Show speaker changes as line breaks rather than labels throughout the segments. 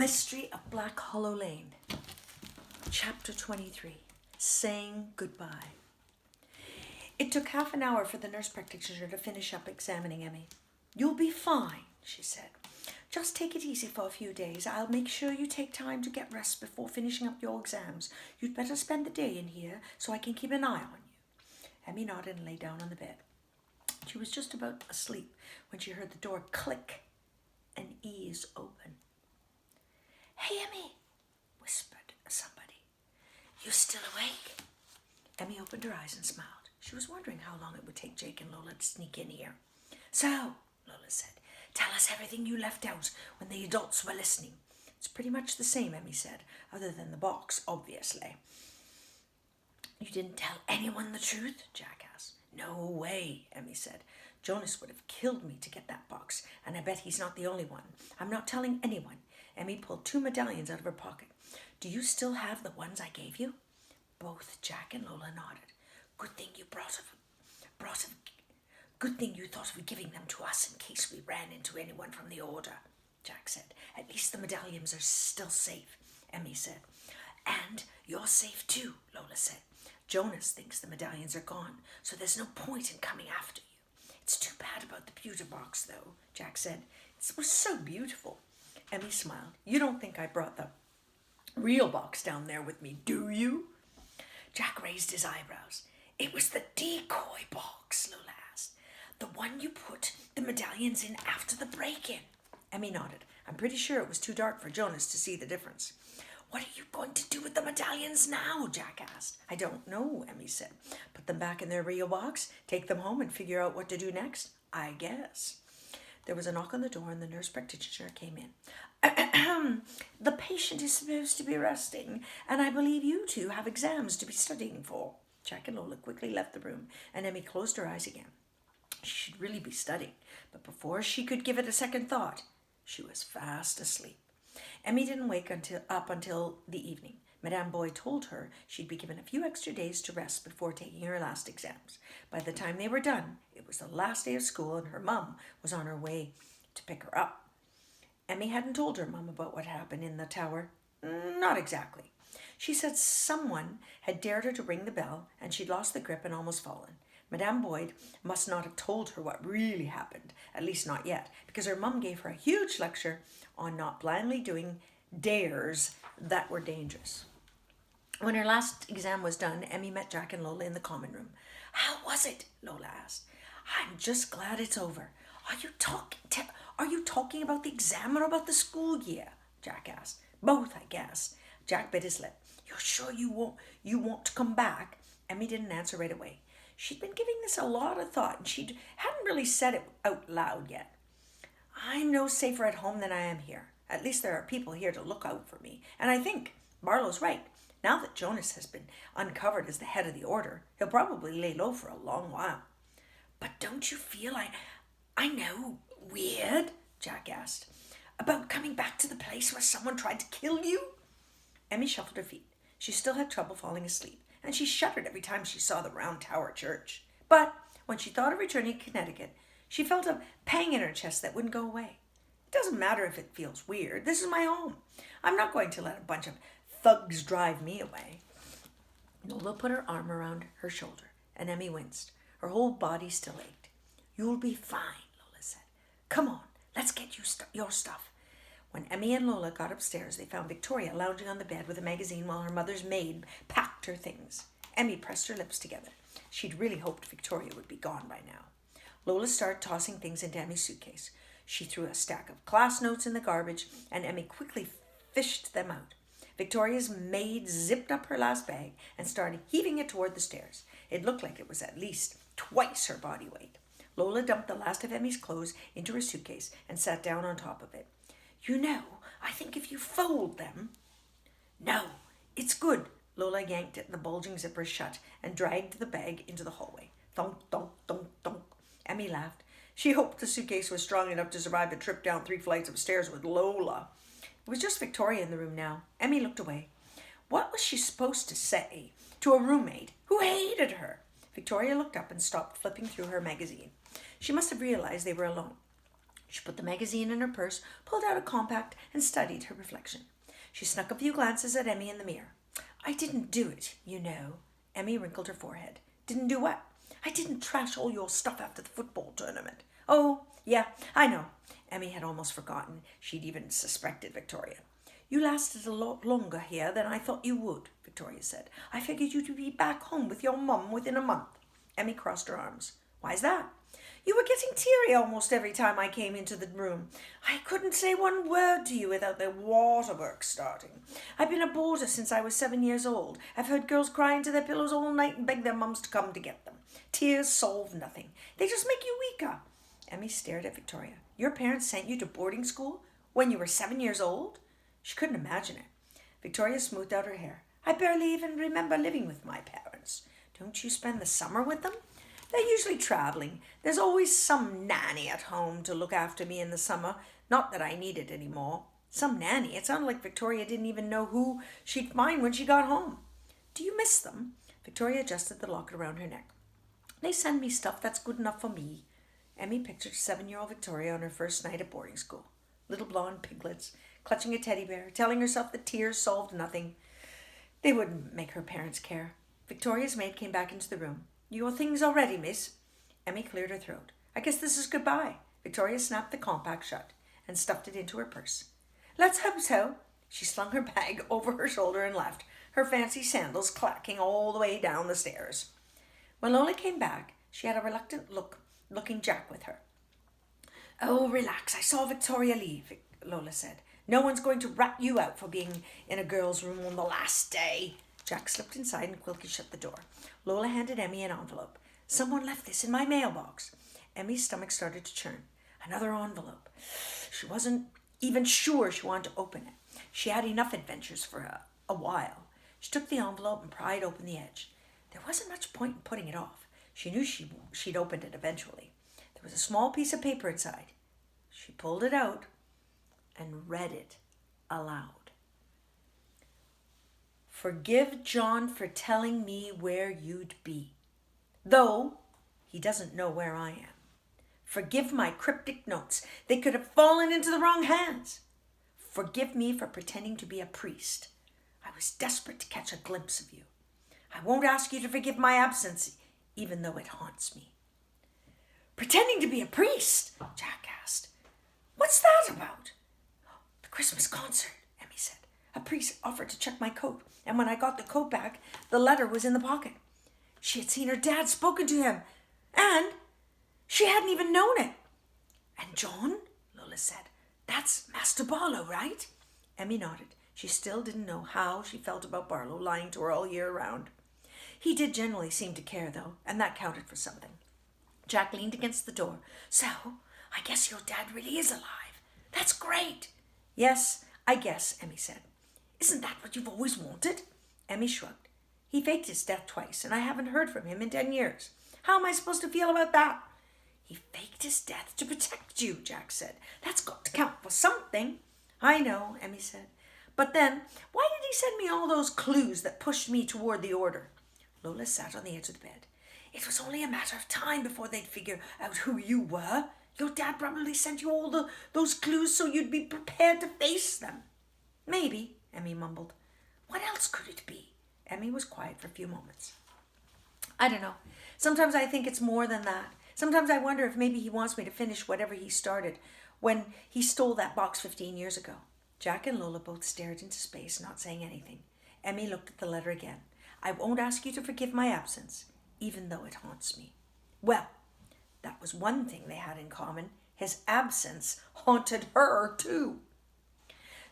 Mystery of Black Hollow Lane, Chapter 23, Saying Goodbye. It took half an hour for the nurse practitioner to finish up examining Emmy. "You'll be fine," she said. "Just take it easy for a few days. I'll make sure you take time to get rest before finishing up your exams. You'd better spend the day in here so I can keep an eye on you." Emmy nodded and lay down on the bed. She was just about asleep when she heard the door click and ease open. "Hey, Emmy," whispered somebody. "You still awake?" Emmy opened her eyes and smiled. She was wondering how long it would take Jake and Lola to sneak in here. "So," Lola said, "tell us everything you left out when the adults were listening." "It's pretty much the same," Emmy said, "other than the box, obviously." "You didn't tell anyone the truth?" Jack asked. "No way," Emmy said. "Jonas would have killed me to get that box, and I bet he's not the only one. I'm not telling anyone." Emmy pulled 2 medallions out of her pocket. "Do you still have the ones I gave you?" Both Jack and Lola nodded. Good thing you thought of giving them to us in case we ran into anyone from the Order," Jack said. "At least the medallions are still safe," Emmy said. "And you're safe too," Lola said. "Jonas thinks the medallions are gone, so there's no point in coming after you." "It's too bad about the pewter box, though," Jack said. "It was so beautiful." Emmy smiled. "You don't think I brought the real box down there with me, do you?" Jack raised his eyebrows. "It was the decoy box," Lola asked. "The one you put the medallions in after the break-in." Emmy nodded. "I'm pretty sure it was too dark for Jonas to see the difference." "What are you going to do with the medallions now?" Jack asked. "I don't know," Emmy said. "Put them back in their real box, take them home and figure out what to do next, I guess." There was a knock on the door and the nurse practitioner came in. "The patient is supposed to be resting, and I believe you two have exams to be studying for." Jack and Lola quickly left the room, and Emmy closed her eyes again. She should really be studying, but before she could give it a second thought, she was fast asleep. Emmy didn't wake up until the evening. Madame Boyd told her she'd be given a few extra days to rest before taking her last exams. By the time they were done, it was the last day of school and her mum was on her way to pick her up. Emmy hadn't told her mum about what happened in the tower. Not exactly. She said someone had dared her to ring the bell and she'd lost the grip and almost fallen. Madame Boyd must not have told her what really happened, at least not yet, because her mum gave her a huge lecture on not blindly doing dares that were dangerous. When her last exam was done, Emmy met Jack and Lola in the common room. "How was it?" Lola asked. "I'm just glad it's over." Are you talking about the exam or about the school year?" Jack asked. "Both, I guess." Jack bit his lip. "You're sure you want to come back?" Emmy didn't answer right away. She'd been giving this a lot of thought and she hadn't really said it out loud yet. "I'm no safer at home than I am here. At least there are people here to look out for me. And I think Barlow's right. Now that Jonas has been uncovered as the head of the Order, he'll probably lay low for a long while." "But don't you feel weird?" Jack asked. "About coming back to the place where someone tried to kill you?" Emmy shuffled her feet. She still had trouble falling asleep, and she shuddered every time she saw the round tower church. But when she thought of returning to Connecticut, she felt a pang in her chest that wouldn't go away. "It doesn't matter if it feels weird. This is my home. I'm not going to let a bunch of thugs drive me away." Lola put her arm around her shoulder, and Emmy winced. Her whole body still ached. "You'll be fine," Lola said. "Come on, let's get you your stuff." When Emmy and Lola got upstairs, they found Victoria lounging on the bed with a magazine while her mother's maid packed her things. Emmy pressed her lips together. She'd really hoped Victoria would be gone by now. Lola started tossing things into Emmy's suitcase. She threw a stack of class notes in the garbage, and Emmy quickly fished them out. Victoria's maid zipped up her last bag and started heaving it toward the stairs. It looked like it was at least twice her body weight. Lola dumped the last of Emmy's clothes into her suitcase and sat down on top of it. I think if you fold them..." "No, it's good." Lola yanked at the bulging zipper shut and dragged the bag into the hallway. Thunk, thunk, thunk, thunk. Emmy laughed. She hoped the suitcase was strong enough to survive a trip down 3 flights of stairs with Lola. It was just Victoria in the room now. Emmy looked away. What was she supposed to say to a roommate who hated her? Victoria looked up and stopped flipping through her magazine. She must have realized they were alone. She put the magazine in her purse, pulled out a compact, and studied her reflection. She snuck a few glances at Emmy in the mirror. I didn't do it, you know. Emmy wrinkled her forehead. Didn't do what? I didn't trash all your stuff after the football tournament. Oh, yeah, I know. Emmy had almost forgotten she'd even suspected Victoria. You lasted a lot longer here than I thought you would, Victoria said. I figured you'd be back home with your mum within a month. Emmy crossed her arms. Why's that? You were getting teary almost every time I came into the room. I couldn't say one word to you without the waterworks starting. I've been a boarder since I was 7 years old. I've heard girls cry into their pillows all night and beg their mums to come to get them. Tears solve nothing. They just make you weaker. Emmy stared at Victoria. Your parents sent you to boarding school when you were 7 years old? She couldn't imagine it. Victoria smoothed out her hair. I barely even remember living with my parents. Don't you spend the summer with them? They're usually traveling. There's always some nanny at home to look after me in the summer. Not that I need it anymore. Some nanny? It sounded like Victoria didn't even know who she'd find when she got home. Do you miss them? Victoria adjusted the locket around her neck. They send me stuff that's good enough for me. Emmy pictured 7-year-old Victoria on her first night at boarding school. Little blonde piglets, clutching a teddy bear, telling herself that tears solved nothing. They wouldn't make her parents care. Victoria's maid came back into the room. Your things all ready, miss? Emmy cleared her throat. I guess this is goodbye. Victoria snapped the compact shut and stuffed it into her purse. Let's hope so. She slung her bag over her shoulder and left, her fancy sandals clacking all the way down the stairs. When Lola came back, she had a reluctant looking Jack with her. Oh, relax. I saw Victoria leave, Lola said. No one's going to rat you out for being in a girl's room on the last day. Jack slipped inside and quickly shut the door. Lola handed Emmy an envelope. Someone left this in my mailbox. Emmy's stomach started to churn. Another envelope. She wasn't even sure she wanted to open it. She had enough adventures for a while. She took the envelope and pried open the edge. There wasn't much point in putting it off. She knew she'd opened it eventually. There was a small piece of paper inside. She pulled it out and read it aloud. Forgive John for telling me where you'd be, though he doesn't know where I am. Forgive my cryptic notes. They could have fallen into the wrong hands. Forgive me for pretending to be a priest. I was desperate to catch a glimpse of you. I won't ask you to forgive my absence, even though it haunts me. Pretending to be a priest? Jack asked. What's that about? The Christmas concert, Emmy said. A priest offered to check my coat, and when I got the coat back, the letter was in the pocket. She had seen her dad, spoken to him, and she hadn't even known it. And John, Lola said, that's Master Barlow, right? Emmy nodded. She still didn't know how she felt about Barlow lying to her all year round. He did generally seem to care, though, and that counted for something. Jack leaned against the door. So, I guess your dad really is alive. That's great. Yes, I guess, Emmy said. Isn't that what you've always wanted? Emmy shrugged. He faked his death twice, and I haven't heard from him in 10 years. How am I supposed to feel about that? He faked his death to protect you, Jack said. That's got to count for something. I know, Emmy said. But then, why did he send me all those clues that pushed me toward the order? Lola sat on the edge of the bed. It was only a matter of time before they'd figure out who you were. Your dad probably sent you all those clues so you'd be prepared to face them. Maybe, Emmy mumbled. What else could it be? Emmy was quiet for a few moments. I don't know. Sometimes I think it's more than that. Sometimes I wonder if maybe he wants me to finish whatever he started when he stole that box 15 years ago. Jack and Lola both stared into space, not saying anything. Emmy looked at the letter again. I won't ask you to forgive my absence, even though it haunts me. Well, that was one thing they had in common. His absence haunted her, too.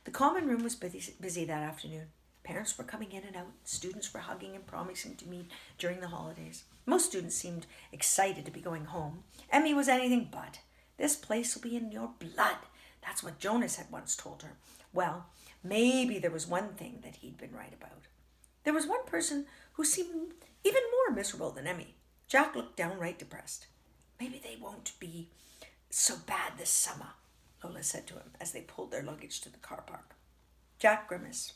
The common room was busy that afternoon. Parents were coming in and out. Students were hugging and promising to meet during the holidays. Most students seemed excited to be going home. Emmy was anything but. This place will be in your blood. That's what Jonas had once told her. Well, maybe there was one thing that he'd been right about. There was one person who seemed even more miserable than Emmy. Jack looked downright depressed. Maybe they won't be so bad this summer, Lola said to him as they pulled their luggage to the car park. Jack grimaced.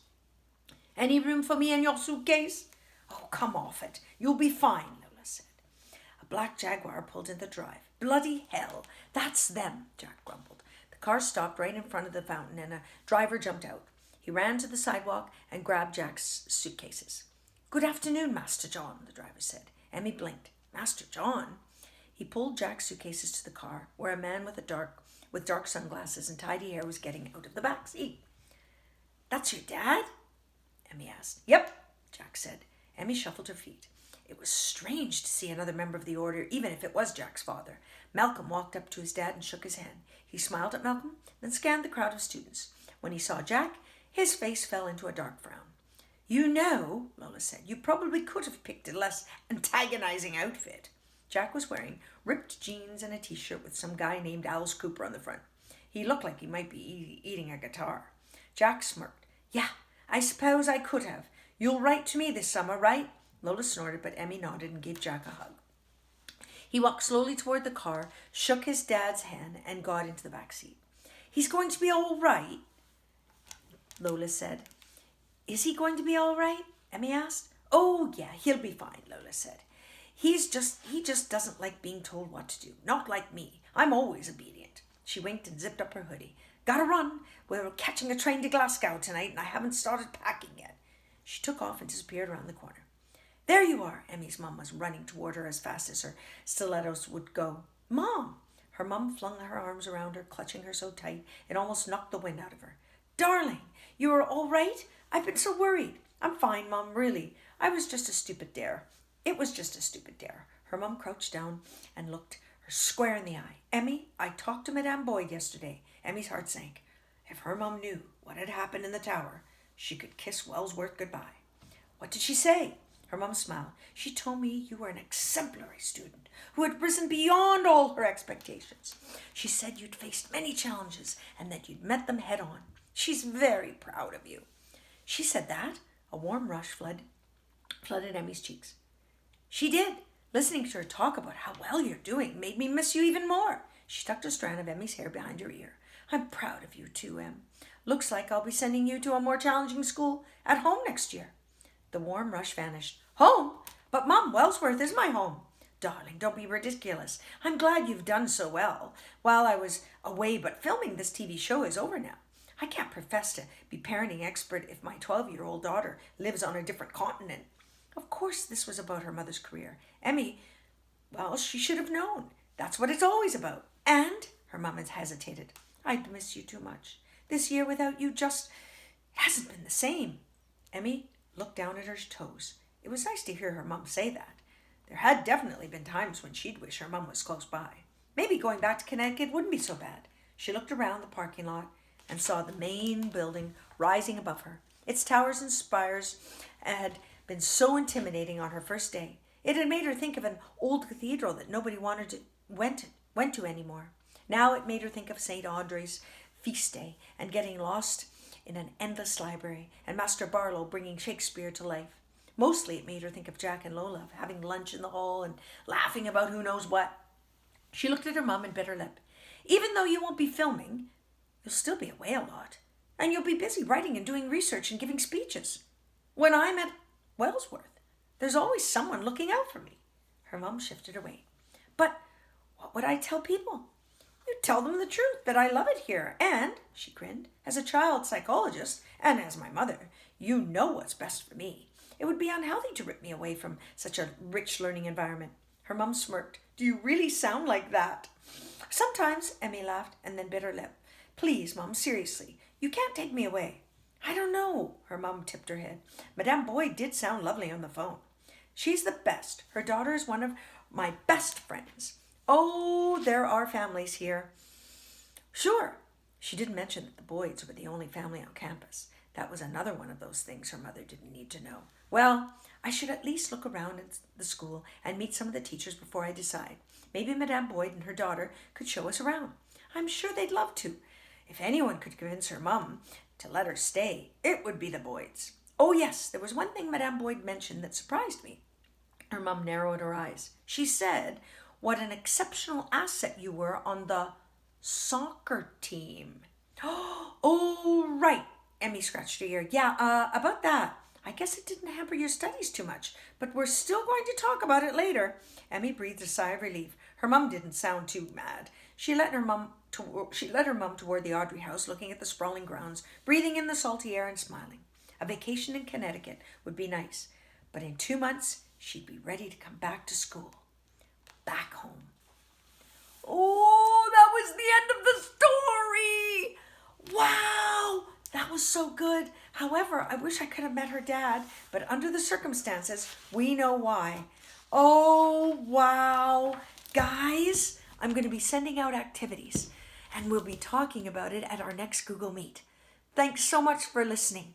Any room for me in your suitcase? Oh, come off it. You'll be fine, Lola said. A black Jaguar pulled in the drive. Bloody hell, that's them, Jack grumbled. The car stopped right in front of the fountain and a driver jumped out. He ran to the sidewalk and grabbed Jack's suitcases. Good afternoon, Master John, the driver said. Emmy blinked. Master John? He pulled Jack's suitcases to the car, where a man with dark sunglasses and tidy hair was getting out of the back seat. That's your dad? Emmy asked. Yep, Jack said. Emmy shuffled her feet. It was strange to see another member of the order, even if it was Jack's father. Malcolm walked up to his dad and shook his hand. He smiled at Malcolm, then scanned the crowd of students. When he saw Jack, his face fell into a dark frown. You know, Lola said, you probably could have picked a less antagonizing outfit. Jack was wearing ripped jeans and a t-shirt with some guy named Alice Cooper on the front. He looked like he might be eating a guitar. Jack smirked. Yeah, I suppose I could have. You'll write to me this summer, right? Lola snorted, but Emmy nodded and gave Jack a hug. He walked slowly toward the car, shook his dad's hand, and got into the back seat. He's going to be all right, Lola said. Is he going to be all right? Emmy asked. Oh, yeah, he'll be fine, Lola said. He just doesn't like being told what to do. Not like me. I'm always obedient. She winked and zipped up her hoodie. Gotta run. We're catching a train to Glasgow tonight and I haven't started packing yet. She took off and disappeared around the corner. There you are. Emmy's mum was running toward her as fast as her stilettos would go. Mom! Her mum flung her arms around her, clutching her so tight it almost knocked the wind out of her. Darling, you are all right? I've been so worried. I'm fine, Mum, really. I was just a stupid dare. It was just a stupid dare. Her mum crouched down and looked her square in the eye. Emmy, I talked to Madame Boyd yesterday. Emmy's heart sank. If her mum knew what had happened in the tower, she could kiss Wellsworth goodbye. What did she say? Her mum smiled. She told me you were an exemplary student who had risen beyond all her expectations. She said you'd faced many challenges and that you'd met them head on. She's very proud of you. She said that. A warm rush flooded Emmy's cheeks. She did. Listening to her talk about how well you're doing made me miss you even more. She tucked a strand of Emmy's hair behind her ear. I'm proud of you too, Em. Looks like I'll be sending you to a more challenging school at home next year. The warm rush vanished. Home? But Mum, Wellsworth is my home. Darling, don't be ridiculous. I'm glad you've done so well while I was away, but filming this TV show is over now. I can't profess to be parenting expert if my 12-year-old daughter lives on a different continent. Of course this was about her mother's career. Emmy, well, she should have known. That's what it's always about. And, her mum had hesitated, I'd miss you too much. This year without you just hasn't been the same. Emmy looked down at her toes. It was nice to hear her mum say that. There had definitely been times when she'd wish her mum was close by. Maybe going back to Connecticut wouldn't be so bad. She looked around the parking lot and saw the main building rising above her. Its towers and spires had been so intimidating on her first day. It had made her think of an old cathedral that nobody went to anymore. Now it made her think of St. Audrey's feast day and getting lost in an endless library and Master Barlow bringing Shakespeare to life. Mostly it made her think of Jack and Lola having lunch in the hall and laughing about who knows what. She looked at her mum and bit her lip. Even though you won't be filming, you'll still be away a lot. And you'll be busy writing and doing research and giving speeches. When I'm at Wellsworth, there's always someone looking out for me. Her mum shifted away. But what would I tell people? You tell them the truth, that I love it here. And, she grinned, as a child psychologist, and as my mother, you know what's best for me. It would be unhealthy to rip me away from such a rich learning environment. Her mum smirked. Do you really sound like that? Sometimes, Emmy laughed and then bit her lip. Please, Mum, seriously, you can't take me away. I don't know, her mum tipped her head. Madame Boyd did sound lovely on the phone. She's the best. Her daughter is one of my best friends. Oh, there are families here. Sure. She didn't mention that the Boyds were the only family on campus. That was another one of those things her mother didn't need to know. Well, I should at least look around at the school and meet some of the teachers before I decide. Maybe Madame Boyd and her daughter could show us around. I'm sure they'd love to. If anyone could convince her mum to let her stay, it would be the Boyds. Oh yes, there was one thing Madame Boyd mentioned that surprised me. Her mum narrowed her eyes. She said, what an exceptional asset you were on the soccer team. Oh, right. Emmy scratched her ear. Yeah, about that. I guess it didn't hamper your studies too much, but we're still going to talk about it later. Emmy breathed a sigh of relief. Her mum didn't sound too mad. She led her mum toward the Audrey house, looking at the sprawling grounds, breathing in the salty air and smiling. A vacation in Connecticut would be nice, but in 2 months she'd be ready to come back to school. Back home. Oh, that was the end of the story! Wow! That was so good. However, I wish I could have met her dad, but under the circumstances, we know why. Oh, wow. Guys, I'm going to be sending out activities, and we'll be talking about it at our next Google Meet. Thanks so much for listening.